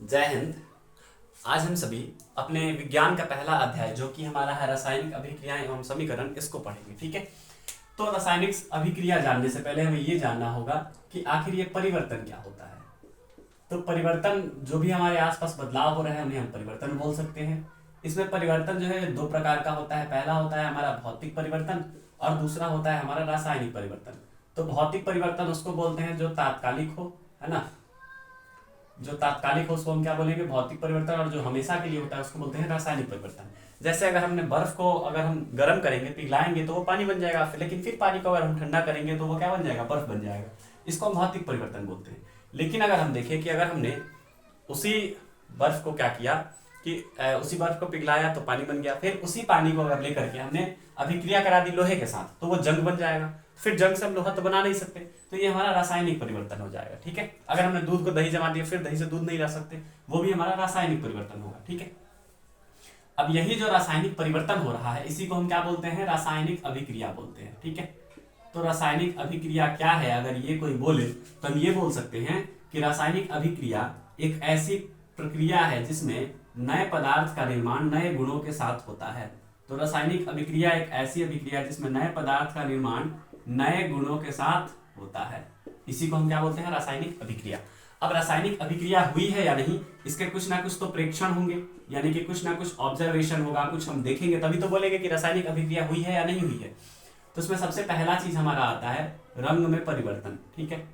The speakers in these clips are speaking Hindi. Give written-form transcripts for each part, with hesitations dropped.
जय हिंद। आज हम सभी अपने विज्ञान का पहला अध्याय जो कि हमारा है रासायनिक अभिक्रियाएं एवं समीकरण, इसको पढ़ेंगे। ठीक है। तो रासायनिक अभिक्रिया जानने से पहले हमें ये जानना होगा कि आखिर ये परिवर्तन क्या होता है। तो परिवर्तन, जो भी हमारे आसपास बदलाव हो रहा है उन्हें हम परिवर्तन बोल सकते हैं। इसमें परिवर्तन जो है दो प्रकार का होता है। पहला होता है हमारा भौतिक परिवर्तन और दूसरा होता है हमारा रासायनिक परिवर्तन। तो भौतिक परिवर्तन उसको बोलते हैं जो तात्कालिक हो, है ना। जो तात्कालिक हो उसको हम क्या बोलेंगे, भौतिक परिवर्तन। और जो हमेशा के लिए होता है उसको बोलते हैं रासायनिक परिवर्तन। जैसे अगर हमने बर्फ को अगर हम गर्म करेंगे, पिघलाएंगे तो वो पानी बन जाएगा, लेकिन फिर पानी को अगर हम ठंडा करेंगे तो वो क्या बन जाएगा, बर्फ बन जाएगा। इसको हम भौतिक परिवर्तन बोलते हैं। लेकिन अगर हम देखें कि अगर हमने उसी बर्फ को क्या किया कि उसी बर्फ को पिघलाया तो पानी बन गया, फिर उसी पानी को अगर लेकर के हमने अभिक्रिया करा दी लोहे के साथ तो वो जंग बन जाएगा। फिर जंग से हम लोहा तो बना नहीं सकते, तो ये हमारा रासायनिक परिवर्तन हो जाएगा। ठीक है। अगर हमने दूध को दही जमा दिया फिर दही से दूध नहीं ला सकते, वो भी हमारा रासायनिक परिवर्तन होगा। ठीक है। अब यही जो रासायनिक परिवर्तन हो रहा है इसी को हम क्या बोलते हैं, रासायनिक अभिक्रिया बोलते हैं। ठीक है। तो रासायनिक अभिक्रिया क्या है, अगर ये कोई बोले तो हम ये बोल सकते हैं कि रासायनिक अभिक्रिया एक ऐसी प्रक्रिया है जिसमें नए पदार्थ का निर्माण नए गुणों के साथ होता है। तो रासायनिक अभिक्रिया एक ऐसी अभिक्रिया जिसमें नए पदार्थ का निर्माण नए गुणों के साथ होता है, इसी को हम क्या बोलते हैं, रासायनिक अभिक्रिया। अब रासायनिक अभिक्रिया हुई है या नहीं, इसके कुछ ना कुछ तो प्रेक्षण होंगे, यानी कि कुछ ना कुछ ऑब्जर्वेशन होगा, कुछ हम देखेंगे तभी तो बोलेंगे कि रासायनिक अभिक्रिया हुई है या नहीं हुई है। तो इसमें सबसे पहला चीज हमारा आता है रंग में परिवर्तन। ठीक है।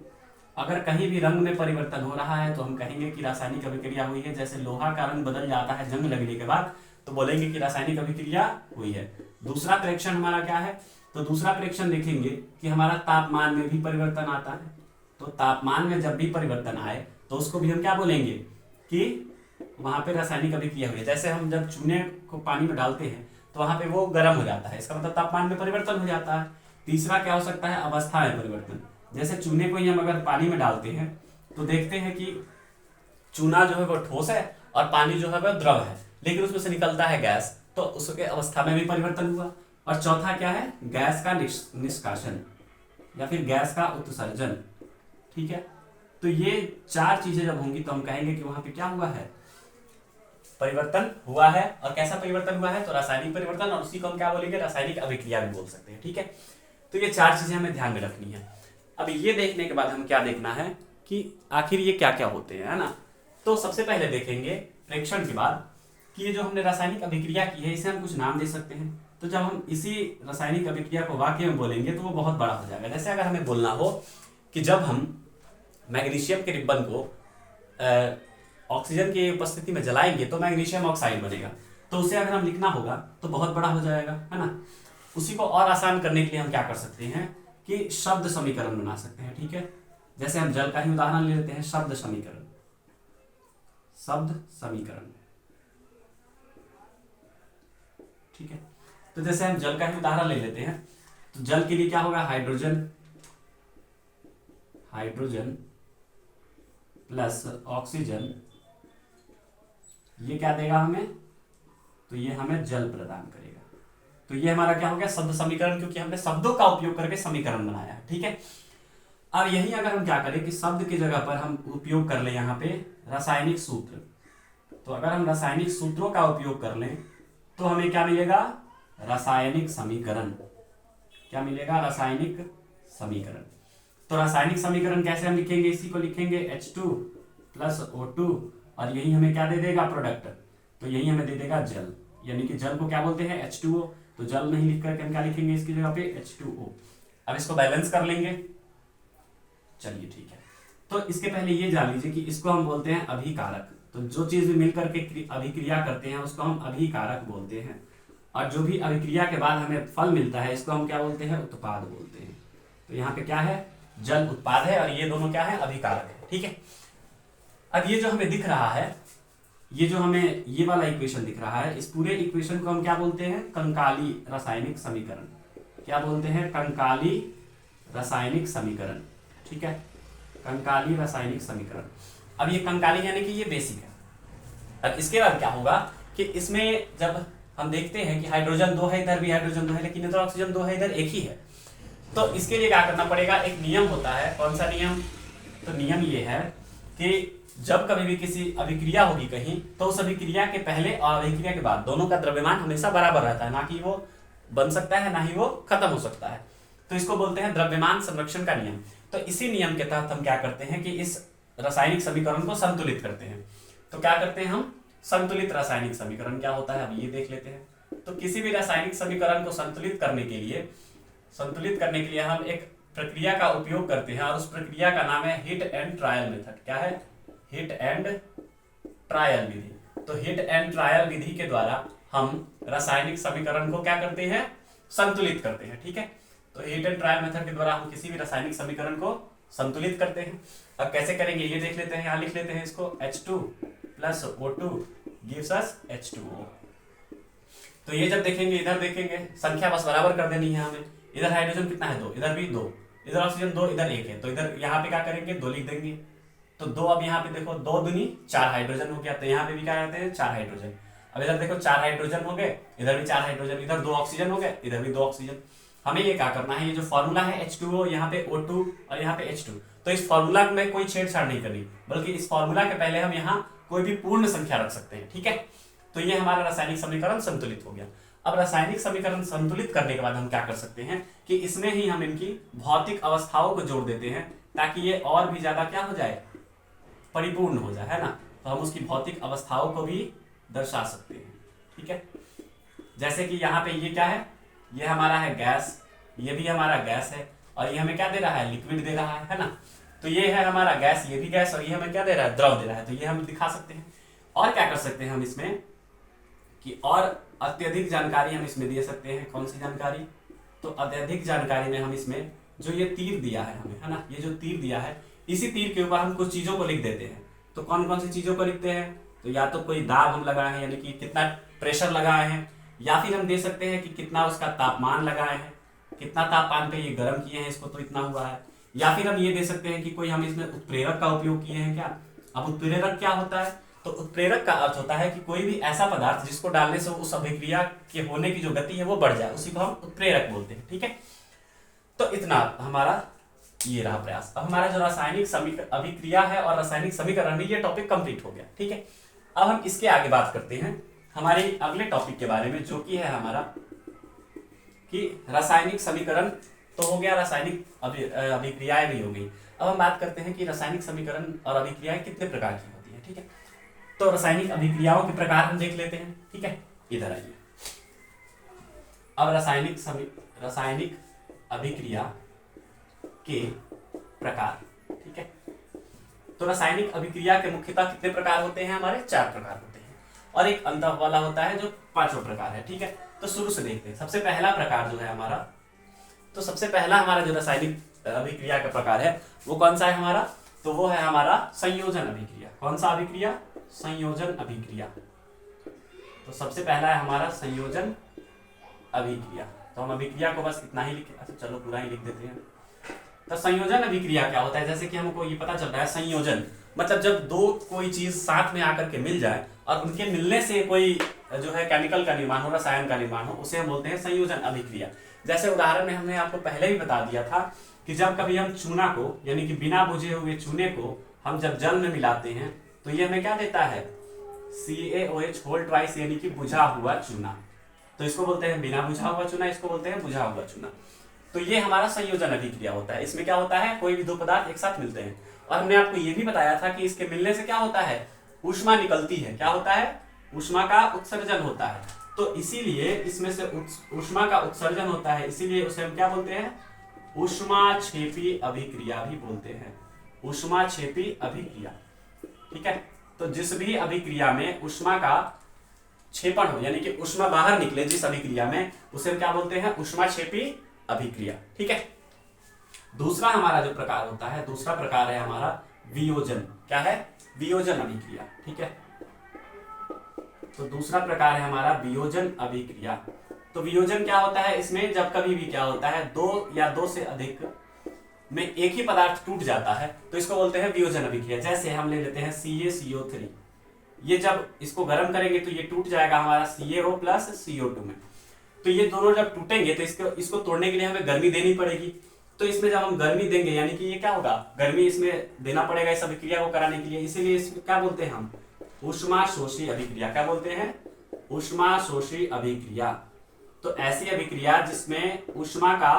अगर कहीं भी रंग में परिवर्तन हो रहा है तो हम कहेंगे कि रासायनिक अभिक्रिया हुई है। जैसे लोहा का रंग बदल जाता है जंग लगने के बाद तो बोलेंगे कि रासायनिक अभिक्रिया हुई है। दूसरा प्रेक्षण हमारा क्या है, तो दूसरा प्रेक्षण देखेंगे कि हमारा तापमान में भी परिवर्तन आता है। तो तापमान में जब भी परिवर्तन आए तो उसको भी हम क्या बोलेंगे कि वहां पे रासायनिक अभिक्रिया हुई है। जैसे हम जब चूने को पानी में डालते हैं तो वहां पे वो गर्म हो जाता है, इसका मतलब तापमान में परिवर्तन हो जाता है। तीसरा क्या हो सकता है, अवस्था में परिवर्तन। जैसे चूने को ही हम अगर पानी में डालते हैं तो देखते हैं कि चूना जो है वो ठोस है और पानी जो है वह द्रव है, लेकिन उसमें से निकलता है गैस, तो उसके अवस्था में भी परिवर्तन हुआ। और चौथा क्या है, गैस का निष्कासन या फिर गैस का उत्सर्जन। ठीक है। तो ये चार चीजें जब होंगी तो हम कहेंगे कि वहां पे क्या हुआ है, परिवर्तन हुआ है। और कैसा परिवर्तन हुआ है, तो रासायनिक परिवर्तन, और उसी को हम क्या बोलेंगे, रासायनिक अभिक्रिया भी बोल सकते हैं। ठीक है। तो ये चार चीजें हमें ध्यान में रखनी है। अब ये देखने के बाद हम क्या देखना है कि आखिर ये क्या क्या होते हैं, है ना। तो सबसे पहले देखेंगे प्रेक्षण के बाद कि ये जो हमने रासायनिक अभिक्रिया की है इसे हम कुछ नाम दे सकते हैं। तो जब हम इसी रासायनिक अभिक्रिया को वाक्य में बोलेंगे तो वो बहुत बड़ा हो जाएगा। जैसे अगर हमें बोलना हो कि जब हम मैग्नीशियम के रिबन को ऑक्सीजन की उपस्थिति में जलाएंगे तो मैग्नीशियम ऑक्साइड बनेगा, तो उसे अगर हम लिखना होगा तो बहुत बड़ा हो जाएगा, है ना। उसी को और आसान करने के लिए हम क्या कर सकते हैं कि शब्द समीकरण बना सकते हैं। ठीक है। जैसे हम जल का ही उदाहरण ले लेते हैं, शब्द समीकरण। शब्द समीकरण, ठीक है। तो जैसे हम जल का ही उदाहरण ले लेते हैं तो जल के लिए क्या होगा, हाइड्रोजन, हाइड्रोजन प्लस ऑक्सीजन, ये क्या देगा हमें, तो ये हमें जल प्रदान करेगा। तो ये हमारा क्या हो गया, शब्द समीकरण, क्योंकि हमने शब्दों का उपयोग करके समीकरण बनाया है। ठीक है। अब यही अगर हम क्या करें कि शब्द की जगह पर हम उपयोग कर लें यहाँ पे रासायनिक सूत्र, तो अगर हम रासायनिक सूत्रों का उपयोग कर लें तो हमें क्या मिलेगा, रासायनिक समीकरण। क्या मिलेगा, रासायनिक समीकरण। तो रासायनिक समीकरण कैसे हम लिखेंगे, इसी को लिखेंगे H2 प्लस O2, और यही हमें क्या दे देगा, प्रोडक्ट। तो यही हमें दे देगा जल, यानी कि जल को क्या बोलते हैं, H2O। तो जल नहीं लिख करके हम क्या लिखेंगे इसकी जगह पे, H2O। अब इसको बैलेंस कर लेंगे, चलिए ठीक है। तो इसके पहले ये जान लीजिए कि इसको हम बोलते हैं अभिकारक। तो जो चीज भी मिलकर के अभिक्रिया करते हैं उसको हम अभिकारक बोलते हैं, और जो भी अभिक्रिया के बाद हमें फल मिलता है इसको हम क्या बोलते हैं, उत्पाद बोलते हैं। तो यहाँ पे क्या है, जल उत्पाद है, और ये दोनों क्या है, अभिकारक है। ठीक है। अब ये जो हमें दिख रहा है, ये जो हमें ये वाला इक्वेशन दिख रहा है, इस पूरे इक्वेशन को हम क्या बोलते हैं, कंकाली रासायनिक समीकरण। क्या बोलते हैं, कंकाली रासायनिक समीकरण। ठीक है। कंकाली रासायनिक समीकरण। अब ये कंकाली यानी कि ये बेसिक है। अब इसके बाद क्या होगा कि इसमें जब हम देखते हैं कि हाइड्रोजन 2 है, इधर भी हाइड्रोजन 2 है, लेकिन इधर ऑक्सीजन 2 है, इधर एक ही है, तो इसके लिए क्या करना पड़ेगा, एक नियम होता है। कौन सा नियम, तो नियम ये है कि जब कभी भी किसी अभिक्रिया होगी कहीं, तो उस अभिक्रिया के पहले और अभिक्रिया के बाद दोनों का द्रव्यमान हमेशा बराबर रहता है, ना कि वो बन सकता है ना ही वो खत्म हो सकता है। तो इसको बोलते हैं द्रव्यमान संरक्षण का नियम। तो इसी नियम के तहत हम क्या करते हैं कि इस रासायनिक समीकरण को संतुलित करते हैं। तो क्या करते हैं हम, संतुलित रासायनिक समीकरण क्या होता है अब ये देख लेते हैं। तो किसी भी रासायनिक समीकरण को संतुलित करने के लिए हम एक प्रक्रिया का उपयोग करते हैं, और उस प्रक्रिया का नाम है हिट एंड ट्रायल मेथड। क्या है? हिट एंड ट्रायल विधि। तो हिट एंड ट्रायल विधि के द्वारा हम रासायनिक समीकरण को क्या करते हैं, संतुलित करते हैं। ठीक है, तो हिट एंड ट्रायल मेथड के द्वारा हम किसी भी रासायनिक समीकरण को संतुलित करते हैं। अब कैसे करेंगे ये देख लेते हैं। यहाँ लिख लेते हैं इसको H2 plus O2 gives us H2O। तो ये जब देखेंगे, इधर देखेंगे, संख्या बस बराबर कर देनी है हमें। इधर हाइड्रोजन कितना है? 2, इधर भी 2, इधर ऑक्सीजन 2, इधर 1 है, तो इधर यहाँ पे क्या करेंगे 2 लिख देंगे। तो 2, अब यहाँ पे देखो 2 दूनी 4 हाइड्रोजन हो गया, तो यहाँ पे भी क्या करते हैं 4 हाइड्रोजन। अब इधर देखो 4 हाइड्रोजन हो गए, इधर भी 4 हाइड्रोजन, इधर 2 ऑक्सीजन हो गए, इधर भी 2 ऑक्सीजन। हमें ये क्या करना है, ये जो फॉर्मूला है H2O, यहाँ पे O2 और यहाँ पे H2, तो इस फॉर्मूला में कोई छेड़छाड़ नहीं करनी, बल्कि इस फॉर्मूला के पहले हम यहाँ कोई भी पूर्ण संख्या रख सकते हैं। ठीक है, तो ये हमारा रासायनिक समीकरण संतुलित हो गया। अब रासायनिक समीकरण संतुलित करने के बाद हम क्या कर सकते हैं कि इसमें ही हम इनकी भौतिक अवस्थाओं को जोड़ देते हैं, ताकि ये और भी ज्यादा क्या हो जाए, परिपूर्ण हो जाए, है ना। तो हम उसकी भौतिक अवस्थाओं को भी दर्शा सकते हैं। ठीक है, जैसे कि यहाँ पे ये क्या है, ये हमारा है गैस, ये भी हमारा गैस है, और ये हमें क्या दे रहा है, लिक्विड दे रहा है ना। तो ये है हमारा गैस, ये भी गैस, और ये हमें क्या दे रहा है, द्रव दे रहा है। तो ये हम दिखा सकते हैं। और क्या कर सकते हैं हम इसमें कि और अत्यधिक जानकारी हम इसमें दे सकते हैं। कौन सी जानकारी? तो अत्यधिक जानकारी में हम इसमें जो ये तीर दिया है हमें, है ना, ये जो तीर दिया है, इसी तीर के ऊपर हम कुछ चीजों को लिख देते हैं। तो कौन कौन सी चीजों को लिखते हैं? तो या तो कोई दाब हम लगाए हैं, यानी कि कितना प्रेशर लगाए हैं, या फिर हम दे सकते हैं कि कितना उसका तापमान लगाए हैं, कितना तापमान पे ये गर्म किए हैं इसको, तो इतना हुआ है। या फिर हम ये दे सकते हैं कि कोई हम इसमें उत्प्रेरक का उपयोग किए हैं क्या। अब उत्प्रेरक क्या होता है? तो उत्प्रेरक का अर्थ होता है कि कोई भी ऐसा पदार्थ जिसको डालने से उस अभिक्रिया के होने की जो गति है वो बढ़ जाए, उसी को हम उत्प्रेरक बोलते हैं। ठीक है, तो इतना हमारा ये रहा प्रयास। अब हमारा जो रासायनिक अभिक्रिया है और रासायनिक समीकरण है, ये टॉपिक कंप्लीट हो गया। ठीक है, अब हम इसके आगे बात करते हैं हमारे अगले टॉपिक के बारे में, जो कि है हमारा कि रासायनिक समीकरण तो हो गया, रासायनिक अभिक्रियाएं भी हो गई। अब हम बात करते हैं कि रासायनिक समीकरण और अभिक्रियाएं कितने प्रकार की होती है। ठीक है, तो रासायनिक अभिक्रियाओं के प्रकार हम देख लेते हैं। ठीक है, इधर आइए। अब रासायनिक अभिक्रिया के प्रकार। ठीक है, तो रासायनिक अभिक्रिया के मुख्यतः कितने प्रकार होते हैं? हमारे 4 प्रकार होते हैं, और एक अंत वाला होता है जो 5वां प्रकार है। ठीक है, तो शुरू से देखते हैं। सबसे पहला प्रकार जो है हमारा, तो सबसे पहला हमारा जो रासायनिक अभिक्रिया का प्रकार है वो कौन सा है हमारा? तो वो है हमारा संयोजन अभिक्रिया। कौन सा अभिक्रिया? संयोजन अभिक्रिया। तो सबसे पहला है हमारा संयोजन अभिक्रिया। तो हम अभिक्रिया को बस इतना ही लिख, अच्छा चलो पूरा ही लिख देते हैं। तो संयोजन अभिक्रिया क्या होता है? जैसे कि हमको ये पता चल रहा है, संयोजन मतलब जब दो कोई चीज साथ में आकर के मिल जाए और उनके मिलने से कोई जो है केमिकल का निर्माण हो, रसायन का निर्माण हो, उसे हम बोलते हैं संयोजन अभिक्रिया। जैसे उदाहरण में हमने आपको पहले ही बता दिया था कि जब कभी हम चूना को, यानी कि बिना बुझे हुए चूने को हम जब जल में मिलाते हैं तो ये हमें क्या देता है? CaOH होल ट्वाइस, यानी कि बुझा हुआ चूना। तो इसको बोलते हैं बिना बुझा हुआ चूना, इसको बोलते हैं बुझा हुआ चूना। तो ये हमारा संयोजन अभिक्रिया होता है। इसमें क्या होता है? कोई भी दो पदार्थ एक साथ मिलते हैं, और हमने आपको ये भी बताया था कि इसके मिलने से क्या होता है? ऊष्मा निकलती है। क्या होता है? ऊष्मा का उत्सर्जन होता है। तो इसीलिए इसमें से ऊष्मा का उत्सर्जन होता है, इसीलिए उसे हम क्या बोलते हैं? ऊष्माक्षेपी अभिक्रिया भी बोलते हैं। ऊष्माक्षेपी अभिक्रिया। ठीक है, तो जिस भी अभिक्रिया में ऊष्मा का क्षेपण हो, यानी कि ऊष्मा बाहर निकले जिस अभिक्रिया में, उसे क्या बोलते हैं? ऊष्माक्षेपी अभिक्रिया। ठीक है, दूसरा हमारा जो प्रकार होता है, दूसरा प्रकार है हमारा वियोजन। क्या है? वियोजन अभिक्रिया। ठीक है, तो दूसरा प्रकार है हमारा वियोजन अभिक्रिया। तो वियोजन क्या होता है? इसमें जब कभी भी क्या होता है, दो या दो से अधिक में एक ही पदार्थ टूट जाता है तो इसको बोलते हैं वियोजन अभिक्रिया। जैसे हम ले लेते हैं CaCO3, ये जब इसको गर्म करेंगे तो ये टूट जाएगा हमारा CaO प्लस CO2 में। तो ये दोनों जब टूटेंगे तो इसको तोड़ने के लिए हमें गर्मी देनी पड़ेगी, तो इसमें जब हम गर्मी देंगे यानी कि ये क्या होगा, गर्मी इसमें देना पड़ेगा इस अभिक्रिया को कराने के लिए, इसीलिए इसमें क्या बोलते हैं हम, ऊष्माशोषी अभिक्रिया। क्या बोलते हैं, ऊष्माशोषी अभिक्रिया। तो ऐसी अभिक्रिया जिसमें ऊष्मा का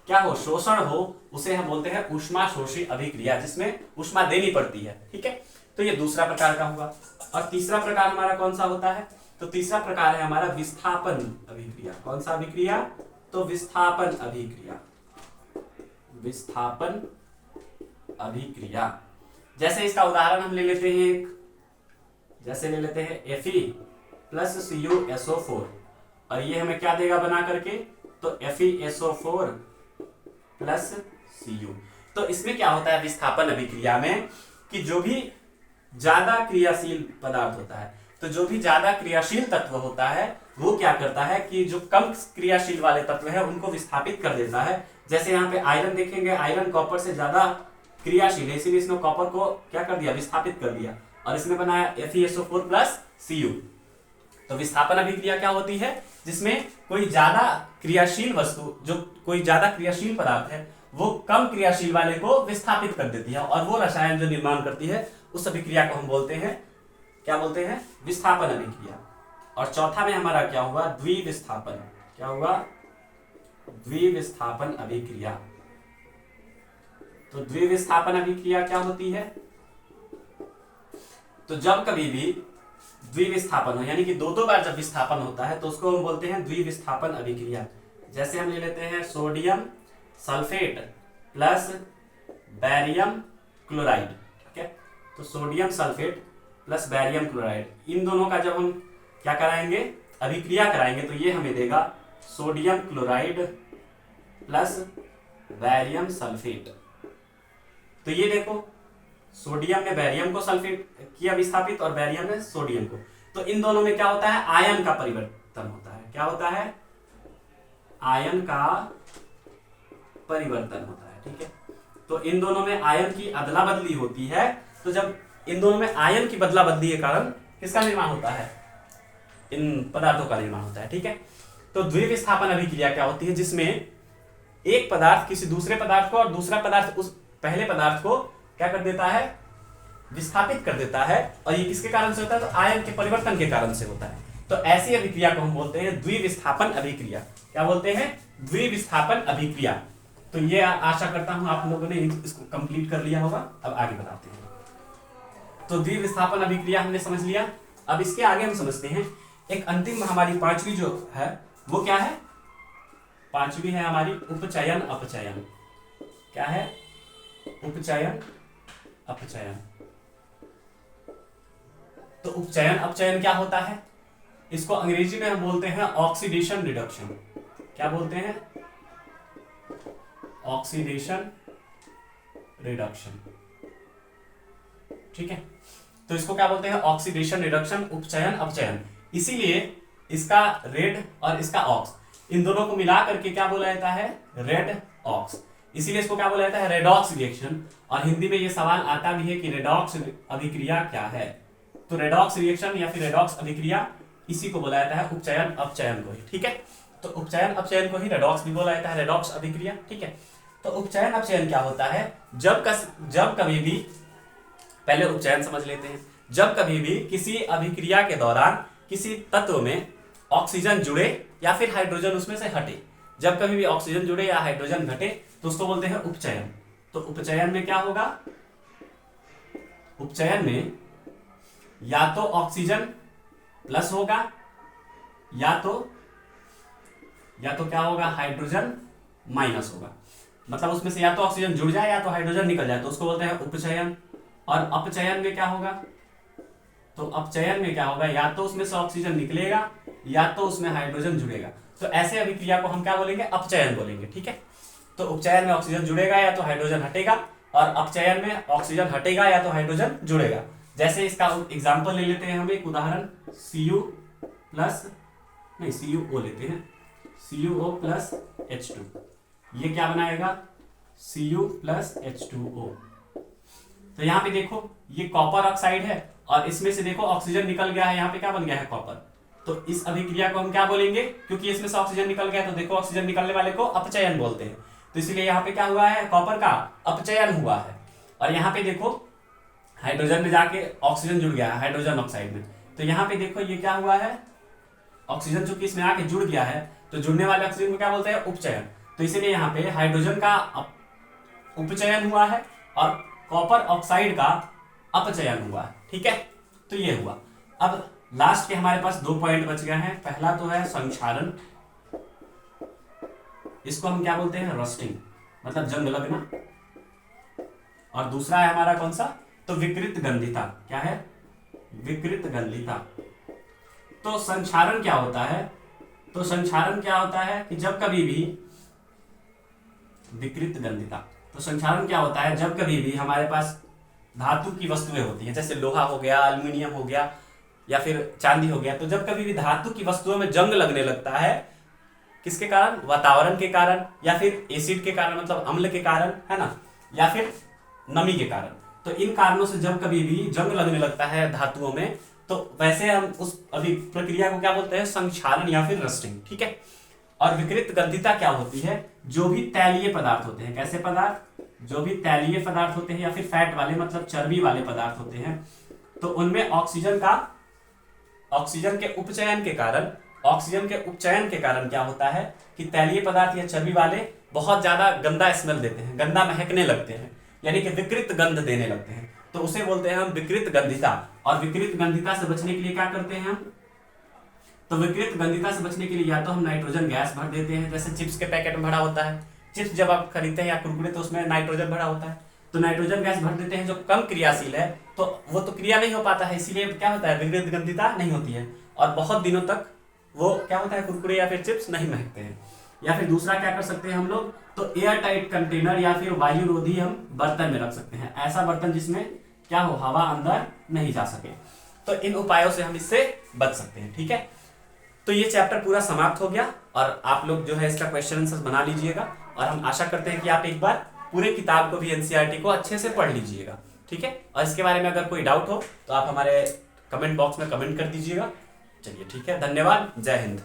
क्या हो, शोषण हो, उसे हम बोलते हैं ऊष्माशोषी अभिक्रिया, जिसमें ऊष्मा देनी पड़ती है। ठीक है, तो ये दूसरा प्रकार का हुआ। और तीसरा प्रकार हमारा कौन सा होता है, तो तीसरा प्रकार है हमारा विस्थापन अभिक्रिया। कौन सा अभिक्रिया, तो विस्थापन अभिक्रिया। विस्थापन अभिक्रिया, जैसे इसका उदाहरण हम ले लेते हैं एक, जैसे ले लेते हैं Fe प्लस CuSO4, और ये हमें क्या देगा बना करके, तो FeSO4 प्लस Cu। तो इसमें क्या होता है विस्थापन अभिक्रिया में, कि जो भी ज्यादा क्रियाशील पदार्थ होता है, तो जो भी ज्यादा क्रियाशील तत्व होता है वो क्या करता है कि जो कम क्रियाशील वाले तत्व है उनको विस्थापित कर देता है। जैसे यहाँ पे आयरन देखेंगे, आयरन कॉपर से ज्यादा क्रियाशील है, इसीलिए इसने कॉपर को क्या कर दिया, विस्थापित कर दिया, और इसमें बनाया FeSO4 प्लस Cu। तो विस्थापन अभिक्रिया क्या होती है, जिसमें कोई ज्यादा क्रियाशील वस्तु, जो कोई ज्यादा क्रियाशील पदार्थ है वो कम क्रियाशील वाले को विस्थापित कर देती है, और वो रसायन जो निर्माण करती है उस अभिक्रिया को हम बोलते हैं, क्या बोलते हैं, विस्थापन अभिक्रिया। और चौथा में हमारा क्या हुआ, द्विविस्थापन। क्या हुआ, द्विविस्थापन अभिक्रिया। तो द्विविस्थापन अभिक्रिया क्या होती है, तो जब कभी भी द्विविस्थापन हो, यानी कि दो बार जब विस्थापन होता है तो उसको हम बोलते हैं द्विविस्थापन अभिक्रिया। जैसे हम ले लेते हैं sodium sulphate plus barium chloride. ठीक है, तो sodium sulphate plus barium chloride, इन दोनों का जब हम क्या कराएंगे, अभिक्रिया कराएंगे, तो ये हमें देगा sodium chloride plus barium sulphate. तो ये देखो, सोडियम ने बैरियम को सल्फेट किया विस्थापित, और बैरियम ने सोडियम को। तो इन दोनों में क्या होता है, आयन का परिवर्तन होता है। क्या होता है, आयन का परिवर्तन होता है। ठीक है, तो इन दोनों में आयन की अदला बदली होती है। तो जब इन दोनों में आयन की बदला बदली के कारण किसका निर्माण होता है, इन पदार्थों का निर्माण होता है। ठीक है, तो द्विविस्थापन अभिक्रिया क्या होती है, जिसमें एक पदार्थ किसी दूसरे पदार्थ को, और दूसरा पदार्थ उस पहले पदार्थ को क्या कर देता है, विस्थापित कर देता है। और ये किसके कारण से होता है, तो आयन के परिवर्तन के कारण से होता है। तो ऐसी अभिक्रिया को हम बोलते हैं द्विविस्थापन अभिक्रिया। क्या बोलते हैं, द्विविस्थापन अभिक्रिया। तो ये आशा करता हूं आप लोगों ने इसको कंप्लीट कर लिया होगा। अब आगे बताते हैं। तो द्विविस्थापन अभिक्रिया हमने समझ लिया। अब इसके आगे हम समझते हैं एक अंतिम हमारी पांचवी जो है वो क्या है, पांचवी है हमारी उपचयन अपचयन। क्या है, उपचयन अपचयन। तो उपचयन अपचयन क्या होता है, इसको अंग्रेजी में हम बोलते हैं ऑक्सीडेशन रिडक्शन। क्या बोलते हैं, ऑक्सीडेशन रिडक्शन। ठीक है, तो इसको क्या बोलते हैं, ऑक्सीडेशन रिडक्शन, उपचयन अपचयन। इसीलिए इसका रेड और इसका ऑक्स, इन दोनों को मिला करके क्या बोला जाता है, रेड ऑक्स। इसीलिए इसको क्या बोला जाता है, रेडॉक्स रिएक्शन। और हिंदी में ये सवाल आता भी है कि रेडॉक्स अभिक्रिया क्या है। तो रेडॉक्स रिएक्शन या फिर रेडॉक्स अभिक्रिया, इसी को बोला जाता है उपचयन अपचयन को ही। ठीक है, तो उपचयन अपचयन को ही रेडॉक्स भी बोला जाता है, रेडॉक्स अभिक्रिया। ठीक है, तो उपचयन अपचयन क्या होता है, जब कभी भी, पहले उपचयन समझ लेते हैं। जब कभी भी किसी अभिक्रिया के दौरान किसी तत्व में ऑक्सीजन जुड़े या फिर हाइड्रोजन उसमें से हटे, जब कभी भी ऑक्सीजन जुड़े या हाइड्रोजन घटे तो उसको बोलते हैं उपचयन। तो उपचयन में क्या होगा, उपचयन में या तो ऑक्सीजन प्लस होगा या तो क्या होगा, हाइड्रोजन माइनस होगा। मतलब उसमें से या तो ऑक्सीजन जुड़ जाए या तो हाइड्रोजन निकल जाए, तो उसको बोलते हैं उपचयन। और अपचयन में क्या होगा, तो अपचयन में क्या होगा, या तो उसमें से ऑक्सीजन निकलेगा या तो उसमें हाइड्रोजन जुड़ेगा। तो ऐसे अभिक्रिया को हम क्या बोलेंगे, अपचयन बोलेंगे। ठीक है, तो उपचयन में ऑक्सीजन जुड़ेगा या तो हाइड्रोजन हटेगा, और अपचयन में ऑक्सीजन हटेगा या तो हाइड्रोजन जुड़ेगा। जैसे इसका एग्जाम्पल ले लेते हैं हम, एक उदाहरण CuO लेते हैं, CuO प्लस H2। ये क्या बनाएगा, Cu प्लस H2O। तो यहाँ पे देखो ये कॉपर ऑक्साइड है और इसमें से देखो ऑक्सीजन निकल गया है, यहाँ पे क्या बन गया है, कॉपर। तो इस अभिक्रिया को हम क्या बोलेंगे, क्योंकि इसमें से ऑक्सीजन निकल गया, तो देखो ऑक्सीजन निकलने वाले को अपचयन बोलते हैं। तो इसलिए यहाँ पे क्या हुआ है, कॉपर का अपचयन हुआ है। और यहाँ पे देखो हाइड्रोजन में जाके ऑक्सीजन जुड़ गया है हाइड्रोजन ऑक्साइड में, तो यहाँ पे देखो ये क्या हुआ है, ऑक्सीजन चूंकि इसमें आके जुड़ गया है तो जुड़ने वाले ऑक्सीजन को क्या बोलते हैं, उपचयन। तो इसीलिए यहाँ पे हाइड्रोजन का उपचयन हुआ है और कॉपर ऑक्साइड का अपचयन हुआ है। ठीक है, तो ये हुआ। अब लास्ट के हमारे पास 2 पॉइंट बच गए हैं। पहला तो है संक्षारण, इसको हम क्या बोलते हैं, रस्टिंग, मतलब जंग लगना। और दूसरा है हमारा कौन सा, तो विकृत गंधिता। क्या है, विकृत गंधिता। तो संक्षारण क्या होता है, तो संक्षारण क्या होता है कि जब कभी भी विकृत गंधिता, तो संक्षारण क्या होता है, जब कभी भी हमारे पास धातु की वस्तुएं होती हैं, जैसे लोहा हो गया, एल्युमिनियम हो गया या फिर चांदी हो गया, तो जब कभी भी धातु की वस्तुओं में जंग लगने लगता है, किसके कारण, वातावरण के कारण या फिर एसिड के कारण, मतलब अम्ल के कारण, है ना, या फिर नमी के कारण, तो इन कारणों से जब कभी भी जंग लगने लगता है धातुओं में, तो वैसे हम उस अभी प्रक्रिया को क्या बोलते हैं, संक्षारण या फिर रस्टिंग। ठीक है। और विकृत गंधिता क्या होती है, जो भी तैलीय पदार्थ होते हैं, कैसे पदार्थ, जो भी तैलीय पदार्थ होते हैं या फिर फैट वाले, मतलब चर्बी वाले पदार्थ होते हैं, तो उनमें ऑक्सीजन के उपचयन के कारण क्या होता है कि तैलीय पदार्थ या चर्बी वाले बहुत ज्यादा गंदा स्मेल देते हैं, गंदा महकने लगते हैं, यानी कि विकृत गंध देने लगते हैं, तो उसे बोलते हैं हम विकृत गंधिता। और विकृत गंधिता से बचने के लिए क्या करते हैं हम, तो विकृत गंधिता से बचने के लिए या तो हम नाइट्रोजन गैस भर देते हैं, जैसे चिप्स के पैकेट में भरा होता है, चिप्स जब आप खरीदते हैं या कुरकुरे तो उसमें नाइट्रोजन भरा होता है, तो नाइट्रोजन गैस भर देते हैं जो कम क्रियाशील है, तो वो तो क्रिया नहीं हो पाता है, इसीलिए क्या होता है, विकृत गंधिता नहीं होती है और बहुत दिनों तक वो क्या होता है, कुरकुरे या फिर चिप्स नहीं महकते हैं। या फिर दूसरा क्या कर सकते हैं हम लोग, तो एयर टाइट कंटेनर या फिर वायु रोधी हम बर्तन में रख सकते हैं, ऐसा बर्तन जिसमें क्या हो, हवा अंदर नहीं जा सके। तो इन उपायों से हम इससे बच सकते हैं। ठीक है, तो ये चैप्टर पूरा समाप्त हो गया और आप लोग जो है इसका क्वेश्चन आंसर बना लीजिएगा और हम आशा करते हैं कि आप एक बार पूरे किताब को भी एनसीईआरटी को अच्छे से पढ़ लीजिएगा। ठीक है, और इसके बारे में अगर कोई डाउट हो तो आप हमारे कमेंट बॉक्स में कमेंट कर दीजिएगा। चलिए ठीक है, धन्यवाद, जय हिंद।